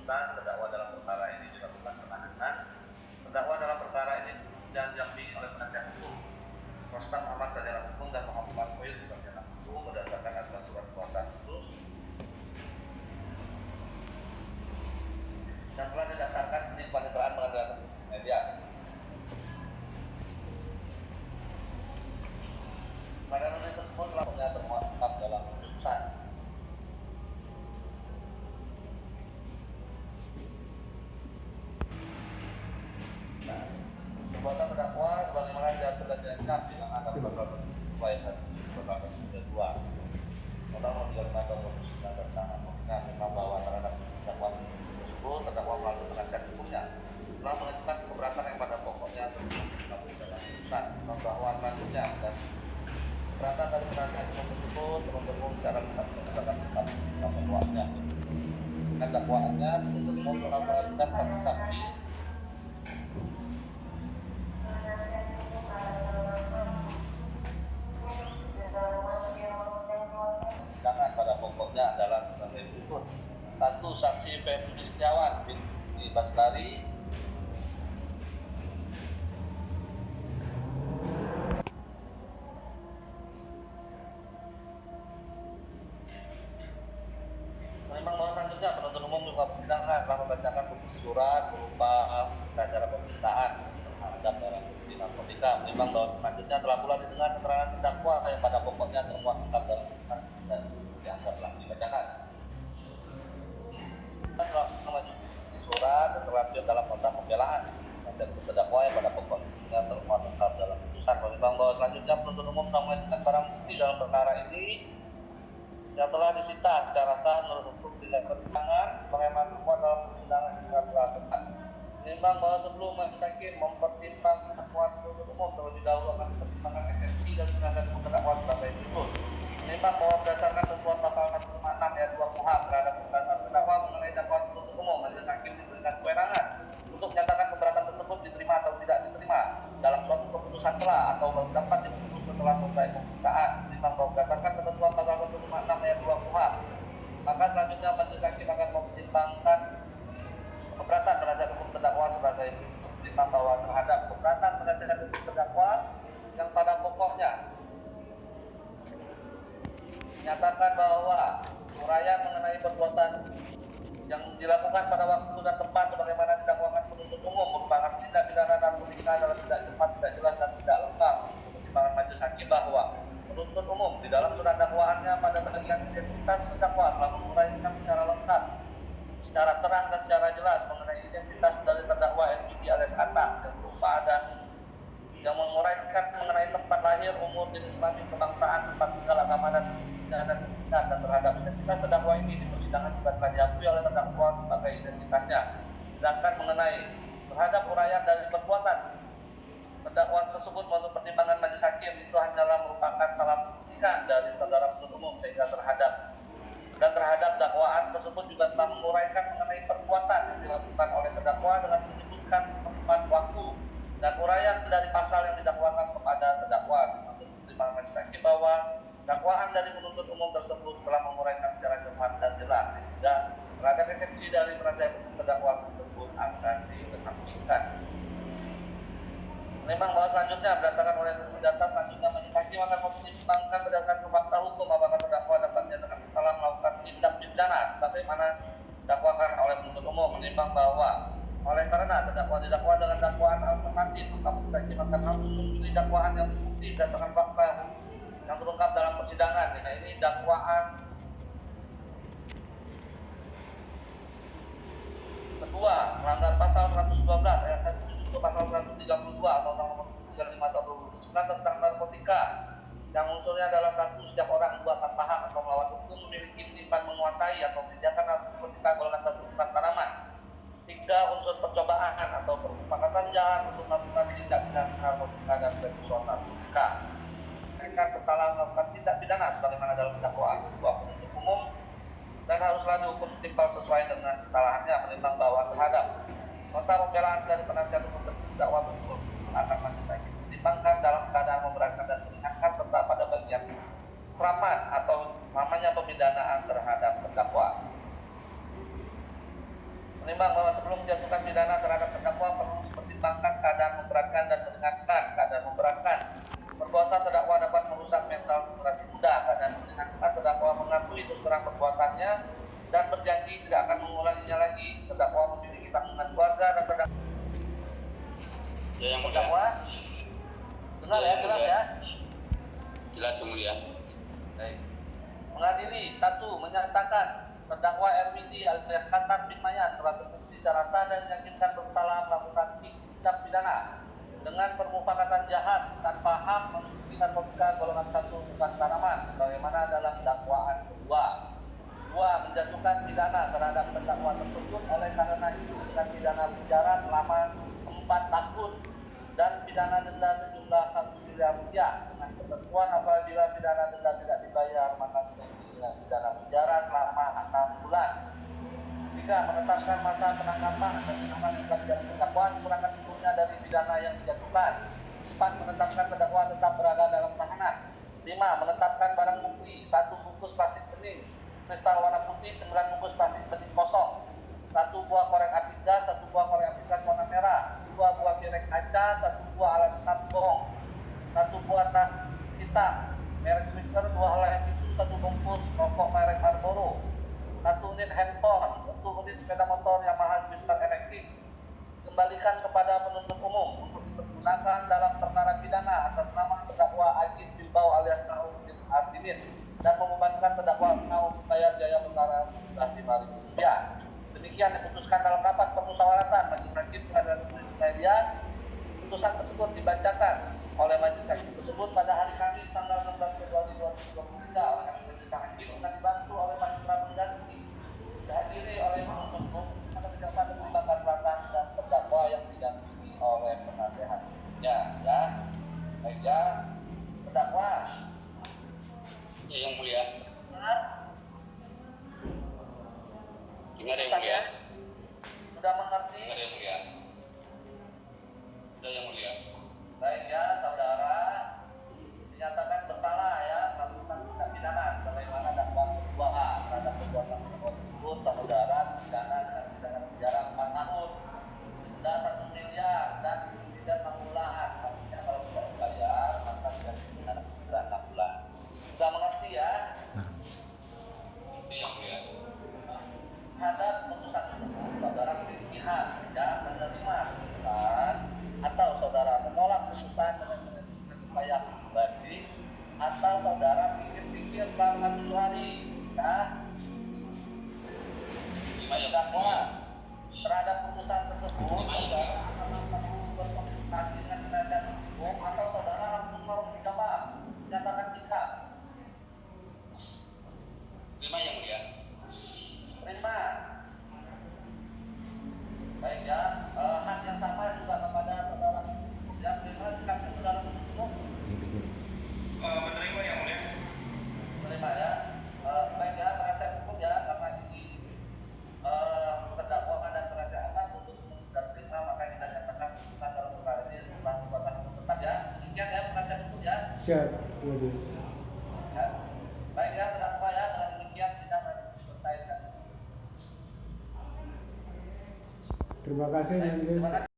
pemeriksaan terdakwa dalam perkara ini dilakukan penahanan. Terdakwa dalam perkara ini dan didampingi oleh penasihat hukum Rostam Ahmad sarjana hukum dan Muhammad Koil sarjana hukum berdasarkan atas surat kuasa khusus yang telah didaftarkan di Paniteraan Pengadilan Media. Pada menit tersebut telah termuat lengkap dalam putusan. Perbuatan terdakwa sebagaimana diatur dan diancam dengan angka pasal 1 ayat 1 pasal 32 Undang-Undang 35 tahun 2009 tentang mengingat memang bahwa terhadap terdakwa tersebut terdakwa melalui penasihat hukumnya telah mengajukan keberatan yang pada pokoknya terkait dalam putusan bahwa selanjutnya dan keberatan dari penasihat hukum tersebut terus secara lengkap berdasarkan dakwaannya. Dan dakwaannya penuntut umum telah mengajukan saksi-saksi pada pokoknya adalah sebagai berikut. 1. Saksi Febri Setiawan binti Baslari memang bahwa selanjutnya penuntut umum juga persidangan telah membacakan bukti surat berupa acara pemeriksaan terhadap barang bukti narkotika. Memang bahwa selanjutnya telah pula didengar keterangan terdakwa yang pada pokoknya termuat lengkap dalam putusan dan dianggap telah dibacakan. Telah mengajukan surat dan terlampir dalam nota pembelaan nasihat terdakwa yang pada pokoknya termuat lengkap dalam putusan. Memang bahwa selanjutnya penuntut umum telah mengajukan barang bukti dalam perkara ini yang telah disita secara sah menurut hukum tidak bertentangan sebagaimana termuat dalam persidangan yang telah dilakukan. Menimbang bahwa sebelum majelis hakim mempertimbangkan dakwaan penuntut umum terlebih dahulu akan mempertimbangkan esensi dan penasihat hukum terdakwa sebagai berikut. Menimbang bahwa berdasarkan ketentuan pasal 156 ayat 2 KUHP terhadap perkataan terdakwa mengenai dakwaan penuntut umum, majelis hakim diberikan kewenangan untuk menyatakan keberatan tersebut diterima atau tidak diterima dalam suatu keputusan telah atau baru dapat diputus setelah selesai pemeriksaan. Menimbang bahwa berdasarkan ketentuan pasal 156 ayat 2 KUHP, maka selanjutnya majelis hakim akan mempertimbangkan keberatan penasihat hukum terdakwa sebagai menimbang bahwa terhadap keberatan penasihat hukum terdakwa yang pada pokoknya menyatakan bahwa uraian mengenai perbuatan yang dilakukan pada waktu dan tempat sebagaimana didakwakan penuntut umum merupakan tindak pidana narkotika dalam tidak cepat, tidak jelas dan tidak lengkap. Pertimbangan majelis hakim bahwa penuntut umum di dalam surat dakwaannya pada bagian identitas terdakwa telah menguraikan secara lengkap, secara terang dan secara jelas mengenai identitas dari terdakwa SBG alias Atta yang berupa dan yang menguraikan mengenai tempat lahir, umur, jenis kelamin, kebangsaan, tempat tinggal, agama dan terhadap identitas terdakwa ini di persidangan juga telah diakui oleh terdakwa sebagai identitasnya. Sedangkan mengenai terhadap uraian dari perbuatan terdakwa tersebut menurut pertimbangan majelis hakim itu hanyalah merupakan salah buktikan dari saudara penuntut umum sehingga terhadap dakwaan tersebut juga telah menguraikan mengenai perbuatan yang dilakukan oleh terdakwa dengan menyebutkan tempat, waktu dan uraian dari pasal yang didakwakan kepada terdakwa. Menurut pertimbangan majelis hakim bahwa dakwaan dari penuntut umum tersebut telah menguraikan secara jelas dan jelas sehingga terhadap esensi dari penasihat hukum terdakwa tersebut akan dikesampingkan. Memang bahwa selanjutnya berdasarkan oleh data selanjutnya majelis hakim akan mempertimbangkan berdasarkan fakta hukum apakah terdakwa dapat dinyatakan bersalah melakukan tindak pidana sebagaimana dakwakan oleh penuntut umum. Menimbang bahwa oleh karena terdakwa didakwa dengan dakwaan alternatif, maka majelis hakim akan harus memilih dakwaan yang terbukti berdasarkan fakta yang terungkap dalam persidangan. Nah, ini dakwaan kedua melanggar pasal 112 ayat 1 junto pasal 132 atau Undang-Undang 35 tahun 2009 tentang narkotika yang unsurnya adalah 1. Setiap orang 2 tanpa hak atau melawan hukum memiliki menyimpan, menguasai atau menyediakan narkotika golongan 1 bukan tanaman. 3. Unsur percobaan atau permufakatan jahat untuk melakukan tindak pidana narkotika dan seksual narkotika. Kesalahan melakukan tindak pidana sebagaimana dalam dakwaan penuntut umum dan haruslah dihukum setimpal sesuai dengan kesalahannya. Menimbang bahwa terhadap nota pembelaan dari penasihat hukum terdakwa tersebut akan majelis hakim pertimbangkan dalam keadaan memberatkan dan meringankan serta pada bagian serapan atau namanya pemidanaan terhadap terdakwa. Menimbang bahwa sebelum menjatuhkan pidana terhadap terdakwa perlu dipertimbangkan keadaan memberatkan dan meringankan. Keadaan memberatkan, perbuatan terdakwa dapat merusak mental generasi muda. Keadaan meringankan, terdakwa mengakui terus terang perbuatannya dan berjanji tidak akan mengulanginya lagi. Terdakwa memiliki tanggungan keluarga dan terdakwa jelas ya. Jelas yang mulia. Baik. Mengadili, 1. Menyatakan terdakwa RWD alias Katar bin Mayan telah terbukti secara sah dan meyakinkan bersalah melakukan tindak pidana dengan permufakatan jahat tanpa hak mengikuti narkotika golongan 1 bukan tanaman sebagaimana dalam dakwaan kedua. 2. Menjatuhkan pidana terhadap terdakwa tersebut oleh karena itu dengan pidana penjara selama 4 tahun dan pidana denda sejumlah 1 miliar rupiah dengan ketentuan apabila pidana denda tidak dibayar maka pidana penjara selama 6 bulan. 3. Menetapkan masa penangkapan dan hukuman yang telah dijatuhkan terdakwa sekurang kurangnya dari pidana yang dijatuhkan. 4. Menetapkan terdakwa tetap berada dalam tahanan. 5. Menetapkan barang bukti 1 bungkus plastik bening kristal warna putih, 9 bungkus plastik bening kosong, 1 buah korek api gas, 1 buah korek api gas warna merah, 2 buah kirek kaca, 1 buah alat sabong, 1 buah tas hitam merek Twitter, 2 helai tisu, 1 bungkus rokok merek Marlboro, 1 unit handphone, 1 unit sepeda motor Yamaha Twister efektif. Kembalikan kepada penuntut umum untuk dipergunakan dalam perkara pidana atas nama terdakwa Agit Bilbao alias Nauddin Ardimin dan membebankan terdakwa membayar biaya perkara sejumlah Rp5.000. Demikian diputuskan dalam rapat permusyawaratan Majelis Hakim Pengadilan Negeri Semalian. Putusan tersebut dibacakan oleh Majelis Hakim tersebut pada hari Kamis tanggal 16 Februari 2023 oleh Majelis Hakim dan dibantu oleh Panitera Pengganti, dihadiri oleh penuntut umum atau Kejaksaan Negeri Bangka Selatan dan terdakwa yang didampingi oleh penasehat. Baik ya, terdakwa. Ya yang mulia. Dengar yang mulia. Sudah mengerti? Dengar yang mulia. Sudah yang mulia. Baik ya, saudara dinyatakan bersalah ya melakukan tindak pidana sebagaimana dakwaan kedua terhadap perbuatan tersebut. Saudara pidana dengan pidana penjara 4 tahun, denda 1 miliar dan tidak 6 bulan. Artinya kalau tidak dibayar maka tidak dipidana penjara 6 bulan. Sudah mengerti ya? Itu yang mulia. Terhadap putusan tersebut, saudara memiliki hak ya menerima putusan atau saudara menolak putusan dengan mengajukan upaya pribadi atau saudara pikir-pikir selama 7 hari ya. Terdakwa terhadap putusan tersebut saudara perlu berkonsultasi dengan penasihat hukum atau saudara langsung mau menjawab menyatakan sikap. Terima yang mulia. Terima. Baik ya, hak yang sama juga kepada saudara. Yang terima sikapnya saudara menuntut. Menerima yang mulia. Menerima ya. Baik ya, penasihat hukum ya karena ini terdakwa dan penasihat untuk dan terima maka kita nyatakan putusan dalam perkara ini adalah perbuatan hukum tetap ya. Demikian ya penasihat hukum ya. Siap, Wadis. Ya. Baik ya, terdakwa ya. Dengan demikian sidang selesai. Terima kasih, Majelis.